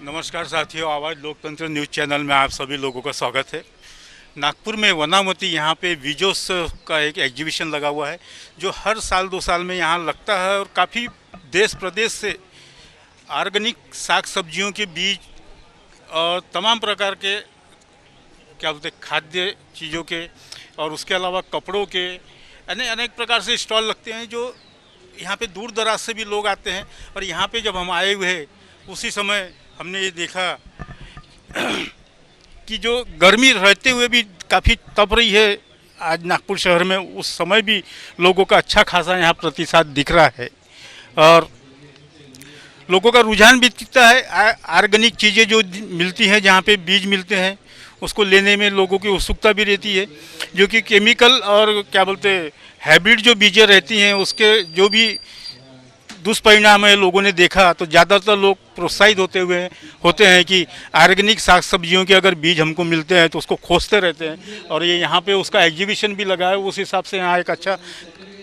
नमस्कार साथियों, आवाज़ लोकतंत्र न्यूज़ चैनल में आप सभी लोगों का स्वागत है। नागपुर में वनामती यहाँ पे बीजोत्सव का एक एग्जीबिशन लगा हुआ है जो हर साल 2 साल में यहाँ लगता है और काफ़ी देश प्रदेश से ऑर्गेनिक साग सब्जियों के बीज और तमाम प्रकार के क्या बोलते हैं खाद्य चीज़ों के और उसके अलावा कपड़ों के अनेक प्रकार से स्टॉल लगते हैं जो यहाँ पे दूर दराज से भी लोग आते हैं। और यहाँ पे जब हम आए हुए उसी समय हमने ये देखा कि जो गर्मी रहते हुए भी काफ़ी तप रही है आज नागपुर शहर में, उस समय भी लोगों का अच्छा खासा यहाँ प्रतिशत दिख रहा है और लोगों का रुझान भी दिखता है। ऑर्गेनिक चीज़ें जो मिलती हैं, जहाँ पे बीज मिलते हैं, उसको लेने में लोगों की उत्सुकता भी रहती है, जो कि केमिकल और क्या बोलते हैं हाइब्रिड जो बीजें रहती हैं उसके जो भी दुष्परिणाम है लोगों ने देखा, तो ज़्यादातर लोग प्रोत्साहित होते हैं कि ऑर्गेनिक साग सब्जियों के अगर बीज हमको मिलते हैं तो उसको खोजते रहते हैं। और ये यहाँ पे उसका एग्जीबिशन भी लगा है, उस हिसाब से यहाँ एक अच्छा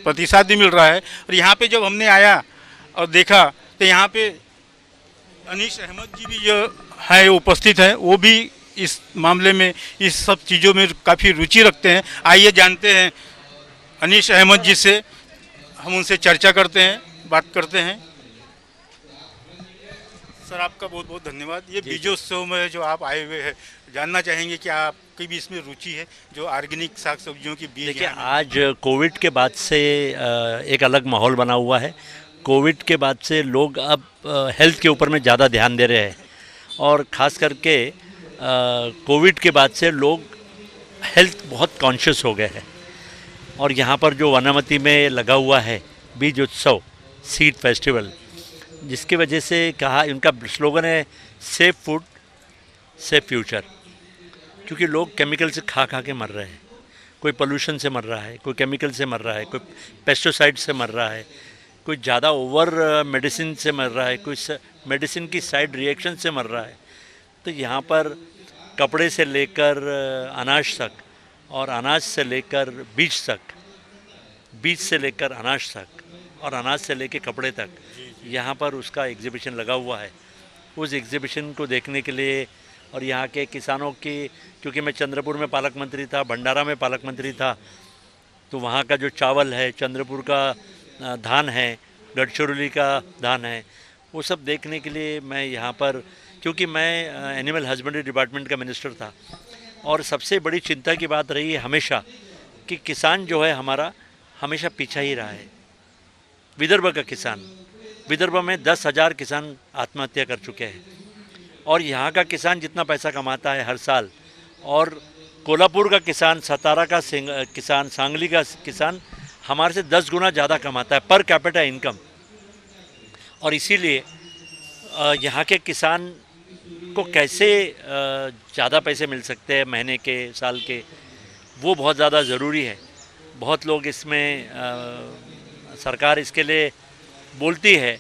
प्रतिशत भी मिल रहा है। और यहाँ पे जब हमने आया और देखा तो यहाँ पे अनीश अहमद जी भी जो है उपस्थित हैं, वो भी इस मामले में इस सब चीज़ों में काफ़ी रुचि रखते हैं। आइए जानते हैं अनीश अहमद जी से, हम उनसे चर्चा करते हैं, बात करते हैं। सर, आपका बहुत बहुत धन्यवाद। ये बीजोत्सव में जो आप आए हुए हैं, जानना चाहेंगे कि आपकी भी इसमें रुचि है जो ऑर्गेनिक साग सब्जियों की बीज? देखिए, आज कोविड के बाद से एक अलग माहौल बना हुआ है। कोविड के बाद से लोग अब हेल्थ के ऊपर में ज़्यादा ध्यान दे रहे हैं और ख़ास करके कोविड के बाद से लोग हेल्थ बहुत कॉन्शियस हो गए हैं। और यहाँ पर जो वनामती में लगा हुआ है बीज उत्सव सीड फेस्टिवल, जिसकी वजह से कहा, उनका स्लोगन है सेफ फूड सेफ फ्यूचर, क्योंकि लोग केमिकल से खा के मर रहे हैं। कोई पोल्यूशन से मर रहा है, कोई केमिकल से मर रहा है, कोई पेस्टिसाइड से मर रहा है, कोई ज़्यादा ओवर मेडिसिन से मर रहा है, कोई मेडिसिन की साइड रिएक्शन से मर रहा है। तो यहाँ पर कपड़े से लेकर अनाज तक और अनाज से लेकर बीज तक, बीज से लेकर अनाज तक और अनाज से लेकर कपड़े तक, यहाँ पर उसका एग्जीबिशन लगा हुआ है। उस एग्जीबिशन को देखने के लिए और यहाँ के किसानों की, क्योंकि मैं चंद्रपुर में पालक मंत्री था, भंडारा में पालक मंत्री था, तो वहाँ का जो चावल है, चंद्रपुर का धान है, गढ़चिरौली का धान है, वो सब देखने के लिए मैं यहाँ पर, क्योंकि मैं एनिमल हस्बेंड्री डिपार्टमेंट का मिनिस्टर था और सबसे बड़ी चिंता की बात रही है हमेशा कि किसान जो है हमारा हमेशा पीछा ही रहा है। विदर्भ का किसान, विदर्भ में 10,000 किसान आत्महत्या कर चुके हैं और यहाँ का किसान जितना पैसा कमाता है हर साल, और कोल्हापुर का किसान, सतारा का किसान, सांगली का किसान हमारे से 10 गुना ज़्यादा कमाता है पर कैपिटा इनकम। और इसीलिए यहाँ के किसान को कैसे ज़्यादा पैसे मिल सकते हैं महीने के, साल के, वो बहुत ज़्यादा ज़रूरी है। बहुत लोग इसमें सरकार इसके लिए बोलती है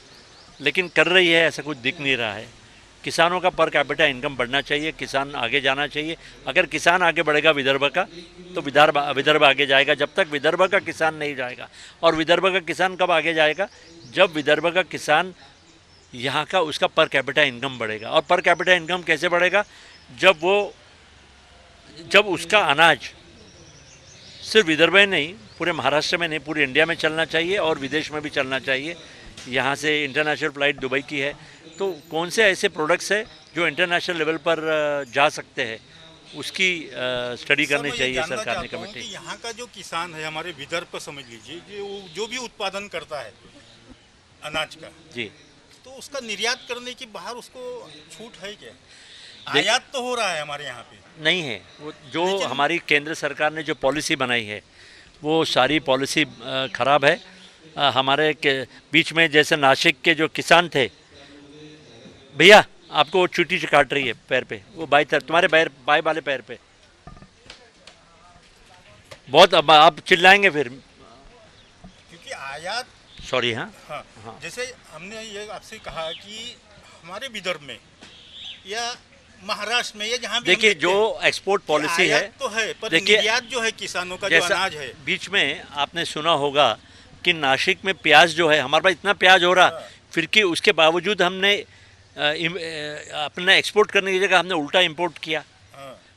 लेकिन कर रही है ऐसा कुछ दिख नहीं रहा है। किसानों का पर कैपिटा इनकम बढ़ना चाहिए, किसान आगे जाना चाहिए। अगर किसान आगे बढ़ेगा विदर्भ का, तो विदर्भ आगे जाएगा। जब तक विदर्भ का किसान नहीं जाएगा, और विदर्भ का किसान कब आगे जाएगा? जब विदर्भ का किसान यहाँ का, उसका पर कैपिटा इनकम बढ़ेगा। और पर कैपिटा इनकम कैसे बढ़ेगा? जब उसका अनाज सिर्फ विदर्भ में नहीं, पूरे महाराष्ट्र में नहीं, पूरे इंडिया में चलना चाहिए और विदेश में भी चलना चाहिए। यहाँ से इंटरनेशनल फ़्लाइट दुबई की है, तो कौन से ऐसे प्रोडक्ट्स है जो इंटरनेशनल लेवल पर जा सकते हैं, उसकी स्टडी करनी चाहिए सरकार ने, कमेटी। यहाँ का जो किसान है हमारे विदर्भ का, समझ लीजिए, जो भी उत्पादन करता है अनाज का, जी, तो उसका निर्यात करने की बाहर उसको छूट है क्या? आयात तो हो रहा है हमारे यहाँ पे नहीं है। वो जो हमारी केंद्र सरकार ने जो पॉलिसी बनाई है, वो सारी पॉलिसी ख़राब है। हमारे के बीच में जैसे नासिक के जो किसान थे, भैया आपको वो चुटी से काट रही है पैर पे, वो तुम्हारे बाएं वाले पैर पे बहुत, अब आप चिल्लाएंगे फिर, क्योंकि आयात, सॉरी। हाँ, हाँ। जैसे हमने ये आपसे कहा कि हमारे विदर्भ में या महाराष्ट्र में या जहाँ भी, देखिए जो एक्सपोर्ट पॉलिसी है तो है, पर देखिए निर्यात जो है किसानों का, जो अनाज है। बीच में आपने सुना होगा कि नासिक में प्याज जो है, हमारे पास इतना प्याज हो रहा, फिर कि उसके बावजूद हमने अपना एक्सपोर्ट करने की जगह हमने उल्टा इंपोर्ट किया,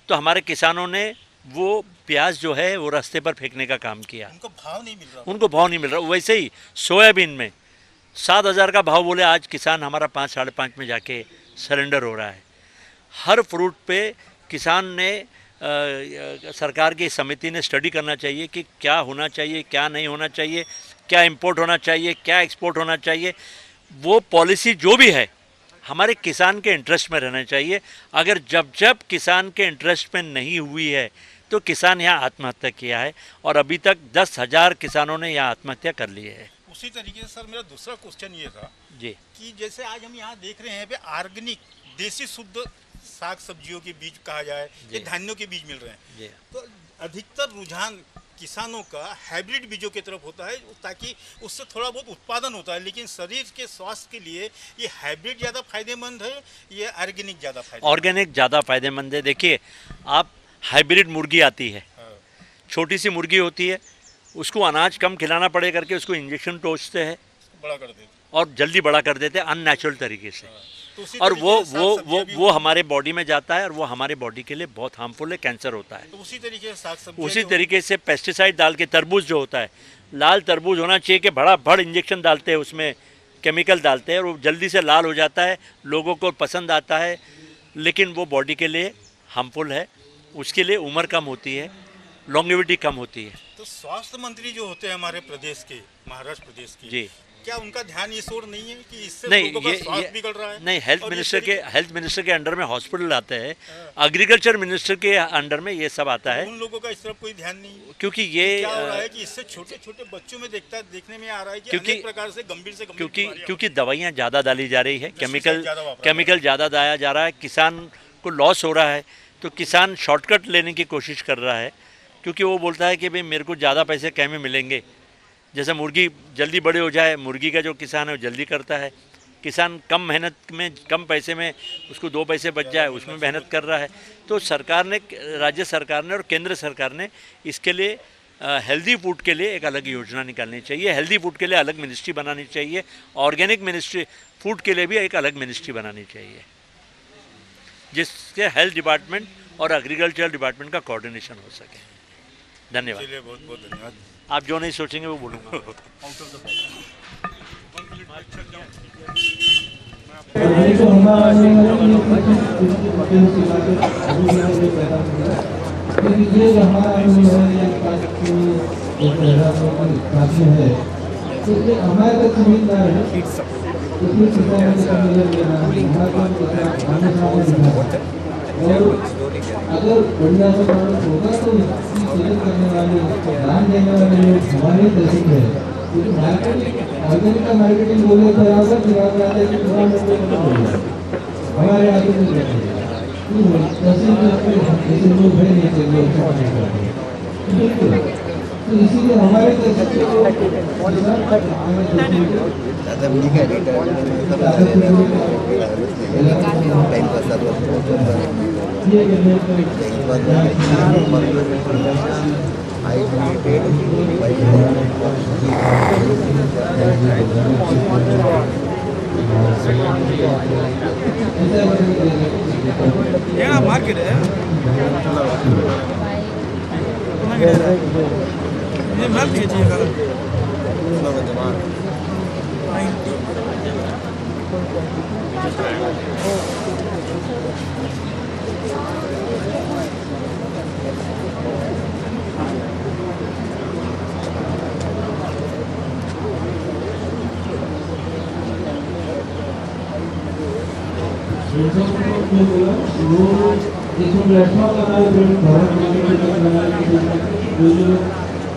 तो हमारे किसानों ने वो प्याज जो है वो रास्ते पर फेंकने का काम किया। उनको भाव नहीं मिल रहा। उनको भाव नहीं मिल रहा। वैसे ही सोयाबीन में 7,000 का भाव बोले, आज किसान हमारा 5 साढ़े 5 में जाके सरेंडर हो रहा है। हर फ्रूट पे किसान ने सरकार की समिति ने स्टडी करना चाहिए कि क्या होना चाहिए, क्या नहीं होना चाहिए, क्या इंपोर्ट होना चाहिए, क्या एक्सपोर्ट होना चाहिए। वो पॉलिसी जो भी है हमारे किसान के इंटरेस्ट में रहना चाहिए। अगर जब जब किसान के इंटरेस्ट में नहीं हुई है तो किसान यहाँ आत्महत्या किया है, और अभी तक 10,000 किसानों ने यहाँ आत्महत्या कर ली है। उसी तरीके से सर मेरा दूसरा क्वेश्चन ये था जी कि जैसे आज हम यहाँ देख रहे हैं ऑर्गेनिक देसी शुद्ध साग सब्जियों के बीज कहा जाए या धान्यों के बीज मिल रहे हैं जी। तो अधिकतर रुझान किसानों का हाइब्रिड बीजों की तरफ होता है ताकि उससे थोड़ा बहुत उत्पादन होता है। लेकिन शरीर के स्वास्थ्य के लिए ये हाइब्रिड ज़्यादा फायदेमंद है, ये ऑर्गेनिक ज़्यादा फायदेमंद? ऑर्गेनिक ज़्यादा फायदेमंद है। देखिए, आप हाइब्रिड मुर्गी आती है, छोटी सी मुर्गी होती है, उसको अनाज कम खिलाना पड़े करके उसको इंजेक्शन टोचते हैं, बड़ा कर देते और जल्दी बड़ा कर देते हैं अननेचुरल तरीके से। तो उसी और तरीके से साग सब्जियां भी वो हमारे बॉडी में जाता है, और वो हमारे बॉडी के लिए बहुत हार्मफुल है, कैंसर होता है। तो उसी तरीके से साग सब्जियां उसी जो- तरीके से पेस्टिसाइड डाल के, तरबूज जो होता है, लाल तरबूज होना चाहिए कि बड़ा भड़ इंजेक्शन डालते हैं, उसमें केमिकल डालते हैं और वो जल्दी से लाल हो जाता है, लोगों को पसंद आता है, लेकिन वो बॉडी के लिए हार्मफुल है। उसके लिए उम्र कम होती है, लॉन्गेविटी कम होती है। तो स्वास्थ्य मंत्री जो होते हैं हमारे प्रदेश के, महाराष्ट्र प्रदेश के, जी। क्या उनका ध्यान इस ओर नहीं है कि इससे नहीं, लोगों का स्वास्थ्य बिगड़ रहा है? नहीं, हेल्थ और इस मिनिस्टर के अंडर में हॉस्पिटल आते हैं, एग्रीकल्चर मिनिस्टर के अंडर में ये सब आता है, उन लोगों का इस तरफ कोई ध्यान नहीं है। क्योंकि ये क्या हो रहा है कि इससे छोटे छोटे बच्चों में देखने में आ रहा है कि क्योंकि- अनेक प्रकार से गंभीर से गंभीर क्योंकि बीमारियां क्योंकि दवाइयाँ ज़्यादा डाली जा रही है, Pesticide ज़्यादा वापरा केमिकल ज़्यादा डाला जा रहा है, किसान को लॉस हो रहा है, तो किसान शॉर्टकट लेने की कोशिश कर रहा है, क्योंकि वो बोलता है कि भाई मेरे को ज़्यादा पैसे क्या में मिलेंगे। जैसे मुर्गी जल्दी बड़े हो जाए, मुर्गी का जो किसान है वो जल्दी करता है, किसान कम मेहनत में, कम पैसे में उसको 2 पैसे बच जाए उसमें मेहनत कर रहा है। तो सरकार ने, राज्य सरकार ने और केंद्र सरकार ने इसके लिए हेल्दी फूड के लिए एक अलग योजना निकालनी चाहिए, हेल्दी फूड के लिए अलग मिनिस्ट्री बनानी चाहिए, ऑर्गेनिक मिनिस्ट्री फूड के लिए भी एक अलग मिनिस्ट्री बनानी चाहिए, जिससे हेल्थ डिपार्टमेंट और एग्रीकल्चर डिपार्टमेंट का कोऑर्डिनेशन हो सके। धन्यवाद। चलिए, बहुत बहुत धन्यवाद। आप जो नहीं सोचेंगे वो बोलूँगा। अगर बढ़िया से प्रोडक्ट होगा तो इसकी सेल करने वाले, इसको ध्यान देने वाले लोग हमारे देश में है। क्योंकि मार्केटिंग, ऑर्गेनिक का मार्केटिंग बोले तो आगे फिर आगे आते हैं कि पूरा हमारे आगे नहीं रहते हैं। ऐसे लोग है नहीं चाहिए, अच्छा नहीं करते। तो इसीलिए हमारे देश के ಮಾರ್ಕೆಟ್ ಮಾಲ್ भेजिए कल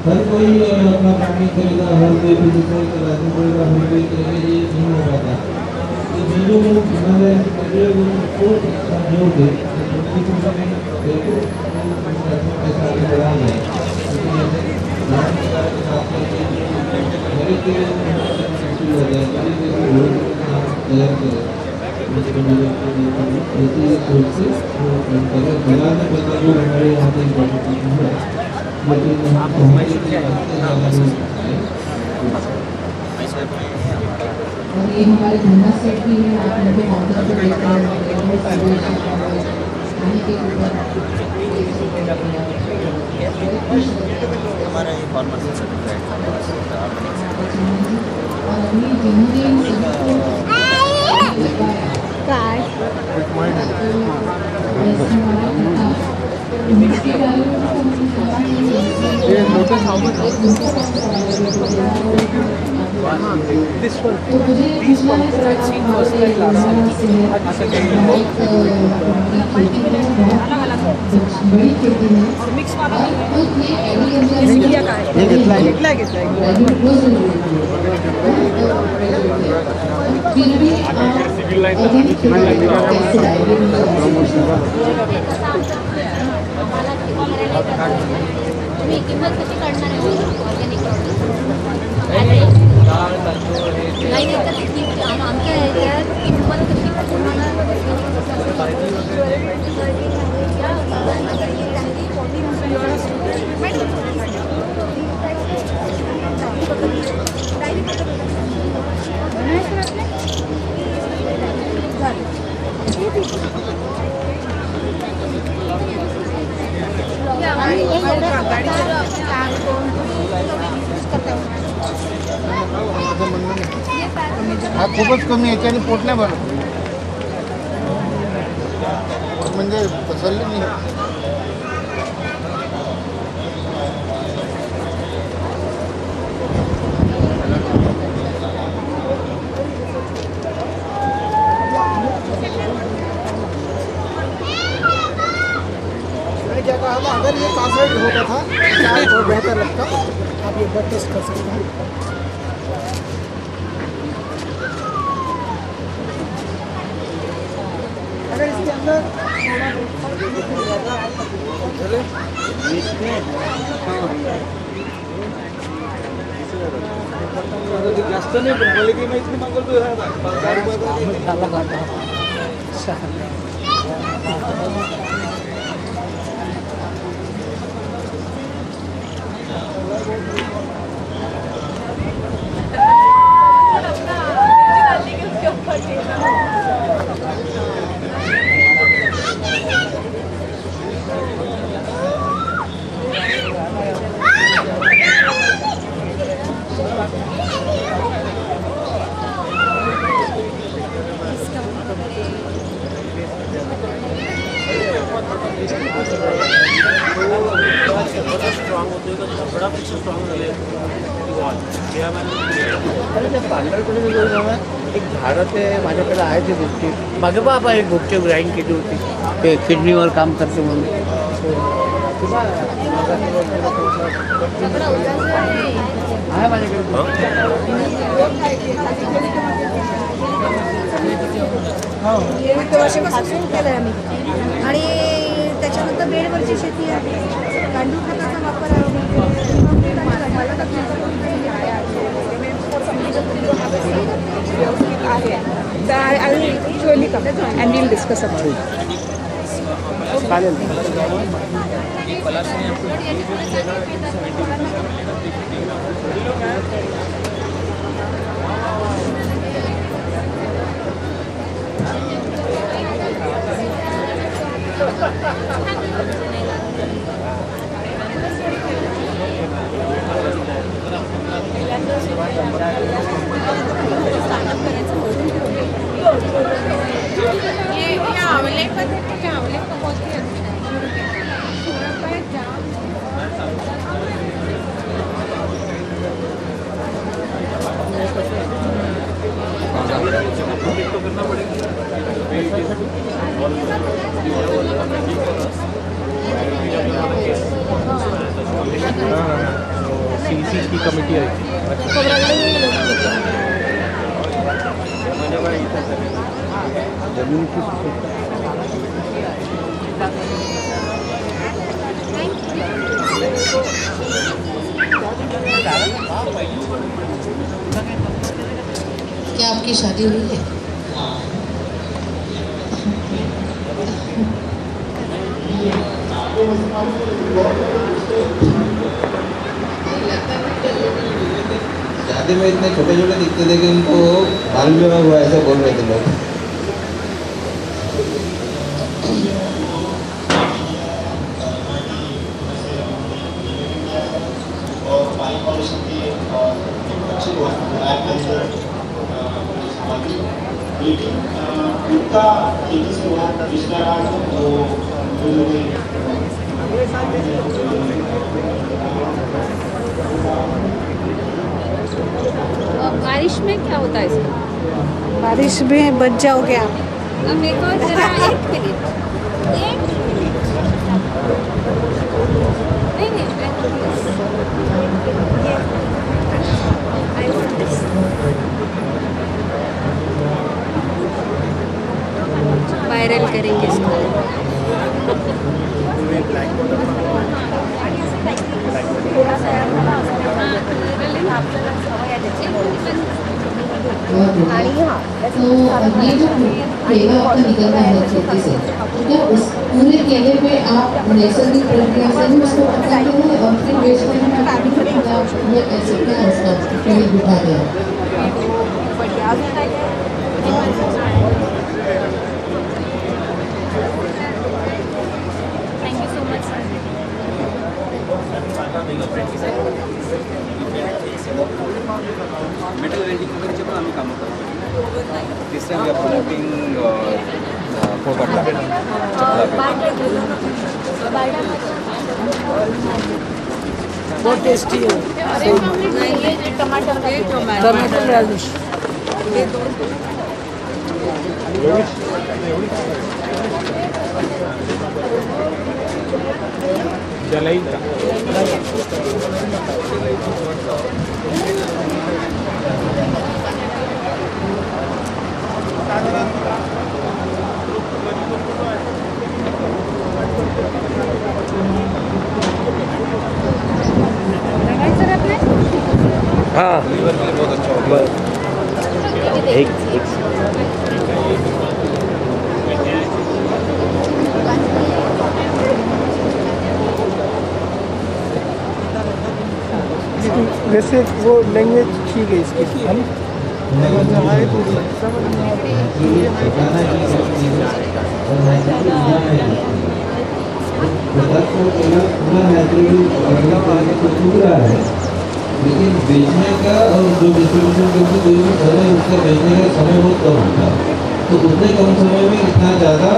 हर कोई अपना पानी करेगा, हर कोई फिजिकल क्लासेस करेगा, हर कोई करेगा, ये नहीं हो पाता। तो जो लोग हमारे को सहयोग दे, देखो पैसा बढ़ा है, लेकिन मेरे के मुश्किल हो जाए, मेरे के लोग तैयार करें, ऐसी सोच से अगर बड़ा में बता जो हमारे यहाँ पे इम्पोर्टेंट है, लेकिन हमारे और ये हमारे धन्ना सेट भी है, आप उनके काउंटर पर लेकर खाने के ऊपर हमारा ये फार्मेसी सर्टिफाइड और अभी जिन्होंने इन सबको This one. तो मुझे पूछना है सर, हमारे बड़ी खेती है और मिक्स वाला और ये एग्रीकल्चर इंडिया का है। घेतला फिर भी तुम्ही किंमत कशी काढणार आहे ऑर्गॅनिक नाही नाही तर आमच्या ह्याच्यात किंमत कशी हा खूपच कमी याच्याने पोट नाही भरत म्हणजे पसरले नाही क्या कहा था, अगर ये 65 होता था शायद और बेहतर लगता। आप ये बार टेस्ट कर सकते हैं। अगर इसके अंदर जास्त नाही पण क्वालिटी माहिती मागवतो एक झाडं ते माझ्याकडे आहे ते गुपचूप मागे बाबा एक गुपचूप ग्राईंड केली होती ते किडनीवर काम करते म्हणून आहे माझ्याकडे वर्षापासून केलं आहे आम्ही आणि त्याच्यानंतर बेडवरची शेती आहे, गांडूळ खताचा वापर आहे. I will surely come and we'll discuss about it. चालेल सीसी की कमिटी आहे जमिनीची क्या आपकी शादी हुई है? ज़्यादा शादी में इतने छोटे छोटे दिखते थे कि उनको बाल विवाह हुआ ऐसा बोल रहे थे लोग। बारिश में क्या होता है इसका? बारिश में बच जाओगे आप। अब मेरे को जरा एक मिनट नहीं वायरल करेंगे इसको। तो ये जो केला आपका निकल रहा है खेती से, तो क्या उस पूरे केले पे आप नैसर्गिक प्रक्रिया से ही उसको पकाते हैं और फिर बेचते हैं, ये कैसे क्या उसका केमिकल बिठाते हैं? Thank you so much. Metal welding वगैरेचे पण आम्ही कामं करतो. तिसऱ्या वी आर प्रमोटिंग बहुत टेस्टी है। टमाटर राइस हाँ बहुत अच्छा होता है. एक वैसे वो लैंग्वेज ठीक है इसकी, है ना? लेकिन बेचने का और जो डिस्ट्रीब्यूशन करके कोई भी कर रहे हैं उसका बेचने का समय बहुत कम होता है, तो उतने कम समय में इतना ज़्यादा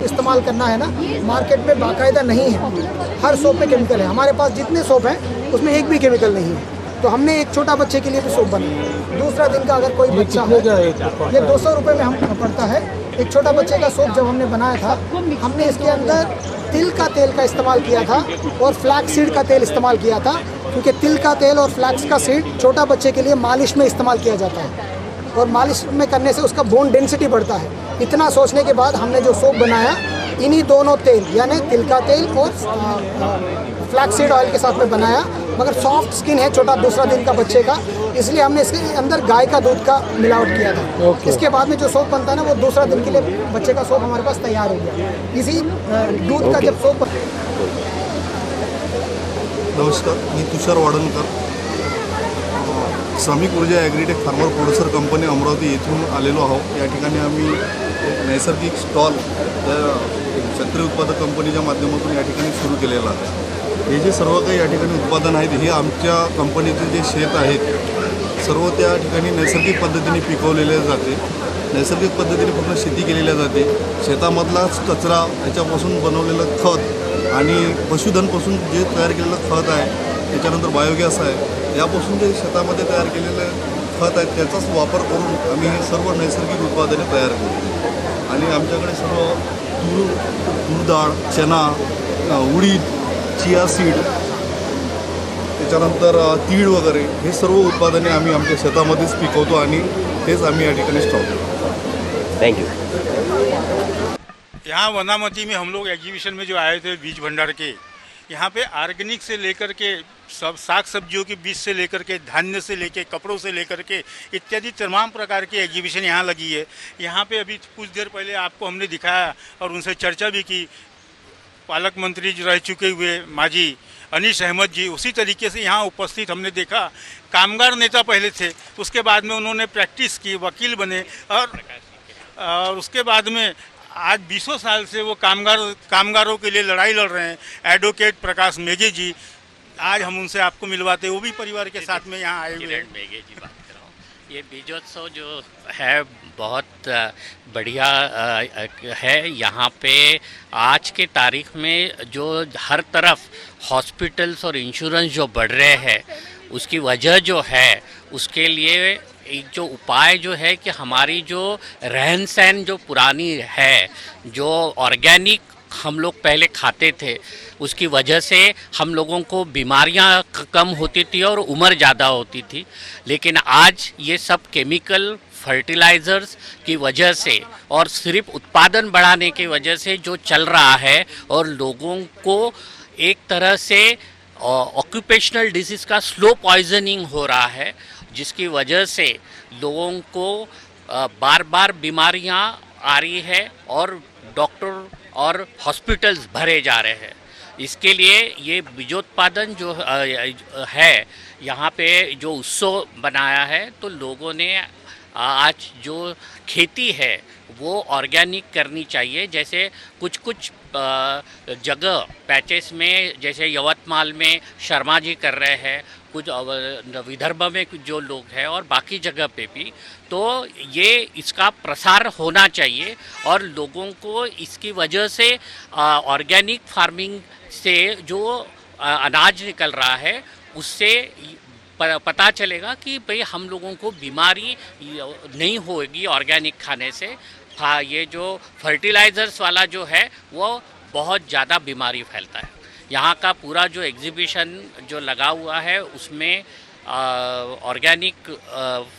इस्तेमाल करना है ना, मार्केट में बाकायदा नहीं है। हर सोप में केमिकल है। हमारे पास जितने सोप हैं उसमें एक भी केमिकल नहीं है। तो हमने एक छोटा बच्चे के लिए भी सोप बनाया। दूसरा दिन का अगर कोई बच्चा हो, ये 200 रुपये में हम पड़ता है। एक छोटा बच्चे का सोप जब हमने बनाया था, हमने इसके अंदर तिल का तेल का इस्तेमाल किया था और फ्लैक्स सीड का तेल इस्तेमाल किया था, क्योंकि तिल का तेल और फ्लैक्स का सीड छोटा बच्चे के लिए मालिश में इस्तेमाल किया जाता है और मालिश में करने से उसका बोन डेंसिटी बढ़ता है। इतना सोचने के बाद हमने जो सोप बनाया, इन्हीं दोनों तेल यानी तिल का तेल और फ्लैक्स सीड ऑयल के साथ में बनाया। मगर सॉफ्ट स्किन है छोटा दूसरा दिन का बच्चे का, इसलिए हमने इसके अंदर गाय का दूध का मिलावट किया था। इसके बाद में जो सोप बनता है ना, वो दूसरा दिन के लिए बच्चे का सोप हमारे पास तैयार हो गया। इसी दूध का जब सोप नमस्कार, मी तुषार वाडणकर, श्रमिक ऊर्जा agritech farmer producer company Amravati येथून आलेलो आहोत। या ठिकाणी आम्ही एक नैसर्गिक स्टॉल शेतकरी उत्पादक कंपनीच्या माध्यमातून या ठिकाणी सुरू केलेला आहे। हे जे सर्व काही या ठिकाणी उत्पादन आहेत, हे आमच्या कंपनीचे जे शेत आहेत सर्व त्या ठिकाणी नैसर्गिक पद्धतीने पिकवलेले जाते। नैसर्गिक पद्धतीने पूर्ण शेती केलेल्या जाते। शेतामधलाच कचरा, याच्यापासून बनवलेलं खत आणि पशुधनपासून जे तयार केलेलं खत आहे, त्याच्यानंतर बायोगॅस आहे, यापासून जे शेतामध्ये तयार केलेलं खत आहे त्याचाच वापर करून आम्ही हे सर्व नैसर्गिक उत्पादने तयार करतो। आणि आमच्याकडे सर्व तूर डाळ, चना, उडीद, चिया सीड, त्याच्यानंतर तीळ वगैरे हे सर्व उत्पादने आम्ही आमच्या शेतामध्येच पिकवतो आणि तेच आम्ही या ठिकाणी स्टॉक करतो। Thank you. यहाँ वनामती में हम लोग एग्जीबिशन में जो आए थे बीज भंडार के, यहाँ पे ऑर्गेनिक से लेकर के सब साग सब्जियों के बीज से लेकर के धान्य से लेकर कपड़ों से लेकर के इत्यादि तमाम प्रकार की एग्जीबिशन यहाँ लगी है। यहाँ पे अभी कुछ देर पहले आपको हमने दिखाया और उनसे चर्चा भी की, पालक मंत्री जो रह चुके हुए माजी अनीस अहमद जी, उसी तरीके से यहाँ उपस्थित हमने देखा। कामगार नेता पहले थे, उसके बाद में उन्होंने प्रैक्टिस की, वकील बने और उसके बाद में आज 20 साल से वो कामगारों के लिए लड़ाई लड़ रहे हैं। एडवोकेट प्रकाश मेघे जी, आज हम उनसे आपको मिलवाते हैं, वो भी परिवार के साथ में यहाँ आए हुए हैं। मेघे जी बात कर रहा हूँ। ये बीजोत्सव जो है बहुत बढ़िया है। यहाँ पे आज के तारीख में जो हर तरफ हॉस्पिटल्स और इंश्योरेंस जो बढ़ रहे हैं, उसकी वजह जो है, उसके लिए एक जो उपाय जो है कि हमारी जो रहन सहन जो पुरानी है, जो ऑर्गेनिक हम लोग पहले खाते थे, उसकी वजह से हम लोगों को बीमारियां कम होती थी और उम्र ज़्यादा होती थी। लेकिन आज ये सब केमिकल फर्टिलाइज़र्स की वजह से और सिर्फ उत्पादन बढ़ाने की वजह से जो चल रहा है, और लोगों को एक तरह से ऑक्यूपेशनल डिजीज़ का स्लो पॉइजनिंग हो रहा है, जिसकी वजह से लोगों को बार बार बीमारियां आ रही है और डॉक्टर और हॉस्पिटल्स भरे जा रहे हैं। इसके लिए ये बीजोत्पादन जो है, यहाँ पे जो उत्सव बनाया है, तो लोगों ने आज जो खेती है वो ऑर्गेनिक करनी चाहिए। जैसे कुछ जगह पैचेस में, जैसे यवतमाल में शर्मा जी कर रहे हैं, कुछ विदर्भ में कुछ जो लोग हैं, और बाकी जगह पे भी, तो ये इसका प्रसार होना चाहिए और लोगों को इसकी वजह से ऑर्गेनिक फार्मिंग से जो अनाज निकल रहा है, उससे पता चलेगा कि भाई हम लोगों को बीमारी नहीं होगी ऑर्गेनिक खाने से। हाँ, ये जो फर्टिलाइज़र्स वाला जो है वो बहुत ज़्यादा बीमारी फैलता है। यहाँ का पूरा जो एग्जीबिशन जो लगा हुआ है, उसमें ऑर्गेनिक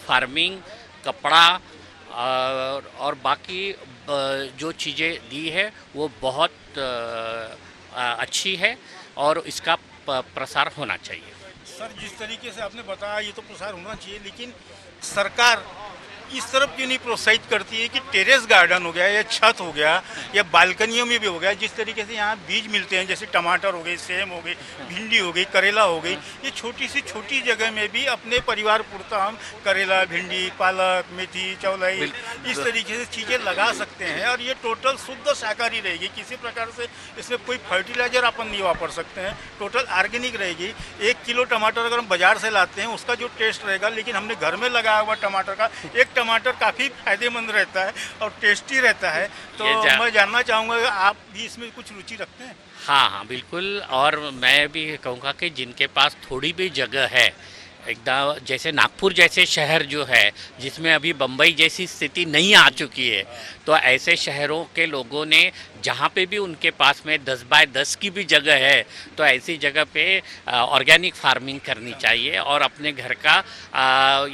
फार्मिंग, कपड़ा और बाकी जो चीज़ें दी है वो बहुत अच्छी है और इसका प्रसार होना चाहिए। सर, जिस तरीके से आपने बताया ये तो प्रसार होना चाहिए, लेकिन सरकार इस तरफ क्यों नहीं प्रोत्साहित करती है कि टेरेस गार्डन हो गया या छत हो गया या बालकनियों में भी हो गया, जिस तरीके से यहाँ बीज मिलते हैं, जैसे टमाटर हो गई, सेम हो गई, भिंडी हो गई, करेला हो गई, ये छोटी जगह में भी अपने परिवार पुरता हम करेला, भिंडी, पालक, मेथी, चौलाई, इस तरीके से चीज़ें लगा सकते हैं और ये टोटल शुद्ध शाकाहारी रहेगी। किसी प्रकार से इसमें कोई फर्टिलाइजर अपन नहीं वापर सकते हैं, टोटल ऑर्गेनिक रहेगी। 1 किलो टमाटर अगर हम बाजार से लाते हैं, उसका जो टेस्ट रहेगा, लेकिन हमने घर में लगाया हुआ टमाटर का एक टमाटर काफ़ी फायदेमंद रहता है और टेस्टी रहता है। तो मैं जानना चाहूँगा, आप भी इसमें कुछ रुचि रखते हैं? हाँ, बिल्कुल। और मैं भी कहूँगा कि जिनके पास थोड़ी भी जगह है, एकदम जैसे नागपुर जैसे शहर जो है, जिसमें अभी बम्बई जैसी स्थिति नहीं आ चुकी है, तो ऐसे शहरों के लोगों ने जहाँ पे भी उनके पास में 10 बाय 10 की भी जगह है, तो ऐसी जगह पे ऑर्गेनिक फार्मिंग करनी चाहिए और अपने घर का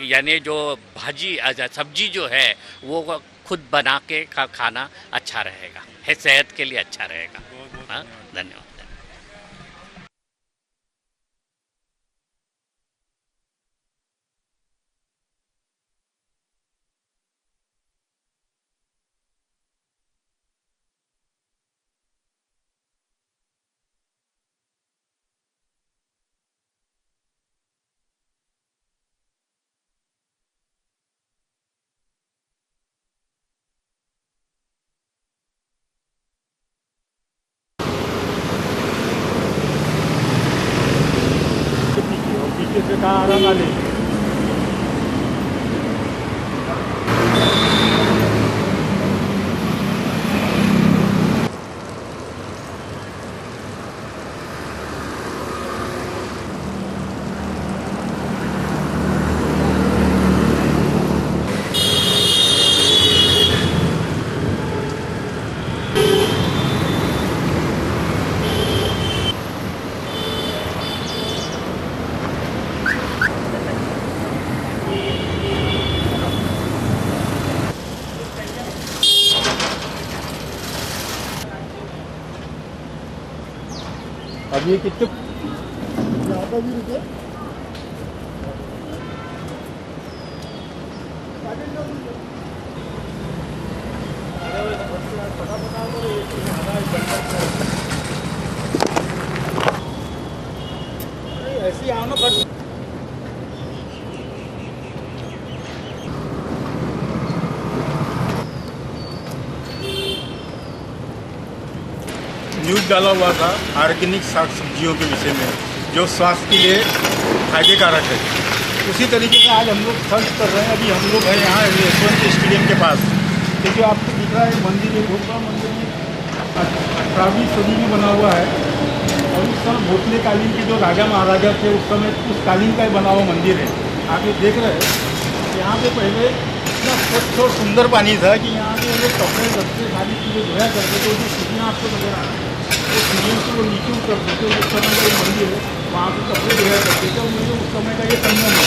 यानी जो भाजी सब्जी जो है वो खुद बना के खाना अच्छा रहेगा, है सेहत के लिए अच्छा रहेगा। हाँ, धन्यवाद। अब ये कितने ऐसी आओ ना न्यूज़ डाला हुआ था ऑर्गेनिक साग सब्जियों के विषय में जो स्वास्थ्य के लिए फायदेकारक है। उसी तरीके से आज हम लोग सर्च कर रहे हैं। अभी हम लोग हैं यहाँ यशवंत स्टेडियम के पास। ये जो आपको दिख रहा है मंदिर, ये बहुत बड़ा मंदिर है, 18वीं सदी में बना हुआ है और उस समय भोसले कालीन के जो राजा महाराजा थे उस समय उस कालीन का ही बना हुआ मंदिर है। आप ये देख रहे हैं यहाँ पे पहले इतना स्वच्छ और सुंदर पानी था कि यहाँ पे वो कपड़े रखते सारी चीज़ें धोया करते थे। जो सीढ़ियाँ आपको नजर आ रही है वो सीढ़ियों से वो नीचे उतरते थे। उस समय का ये मंदिर है, वहाँ पे कपड़े धोया करते थे। मुझे उस समय का ये संगम है,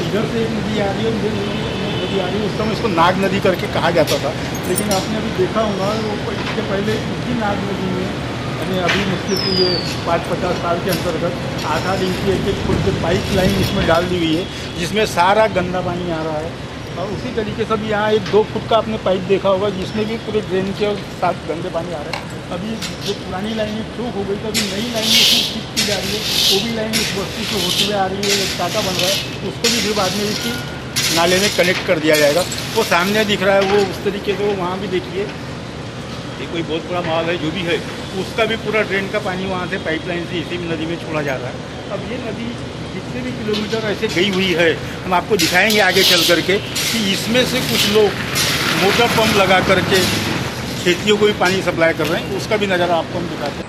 इधर से एक नदी आ रही है, उधर नदी आ रही है। उस समय इसको नाग नदी करके कहा जाता था, लेकिन आपने अभी देखा होगा वो इसके पहले इसी नाग नदी में यानी अभी मुश्किल से ये 5-50 साल के अंतर्गत 8-8 इंच की एक फुट की पाइप लाइन इसमें डाल दी हुई है, जिसमें सारा गंदा पानी आ रहा है। और उसी तरीके से भी यहाँ 1-2 फुट का आपने पाइप देखा होगा जिसमें भी पूरे ड्रेन के और साथ गंदे पानी आ रहा है। अभी जो पुरानी लाइनें ठोक हो गई तो अभी नई लाइनें इसमें फिट की जा रही है। वो भी लाइन इस बस्ती से होते हुए आ रही है, एक टाटा बन रहा है, उसको भी फिर बाद में इसी नाले में कनेक्ट कर दिया जाएगा। वो सामने दिख रहा है वो उस तरीके से, वो वहाँ भी देखिए ये कोई बहुत बड़ा मॉल है जो भी है, उसका भी पूरा ड्रेन का पानी वहाँ से पाइपलाइन से इसी नदी में छोड़ा जा रहा है। अब ये नदी जितने भी किलोमीटर ऐसे गई हुई है हम आपको दिखाएंगे आगे चल करके कि इसमें से कुछ लोग मोटर पंप लगा करके खेतियों को भी पानी सप्लाई कर रहे हैं, उसका भी नज़ारा आपको हम दिखाते हैं।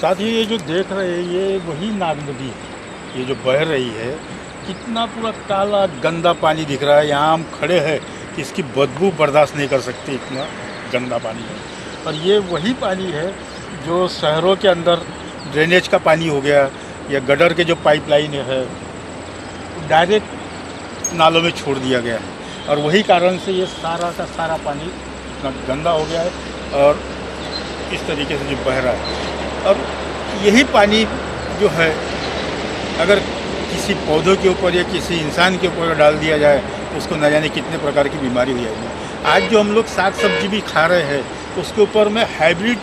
साथ ही ये जो देख रहे हैं ये वही नाग नदी ये जो बह रही है, कितना पूरा काला गंदा पानी दिख रहा है। यहाँ हम खड़े हैं, इसकी बदबू बर्दाश्त नहीं कर सकते, इतना गंदा पानी है। और ये वही पानी है जो शहरों के अंदर ड्रेनेज का पानी हो गया या गटर के जो पाइपलाइन है डायरेक्ट नालों में छोड़ दिया गया है, और वही कारण से ये सारा का सारा पानी इतना गंदा हो गया है और इस तरीके से जो बह रहा है। अब यही पानी जो है अगर किसी पौधों के ऊपर या किसी इंसान के ऊपर डाल दिया जाए तो उसको न जाने कितने प्रकार की बीमारी हो जाएगी। आज जो हम लोग साग सब्जी भी खा रहे हैं उसके ऊपर में हाइब्रिड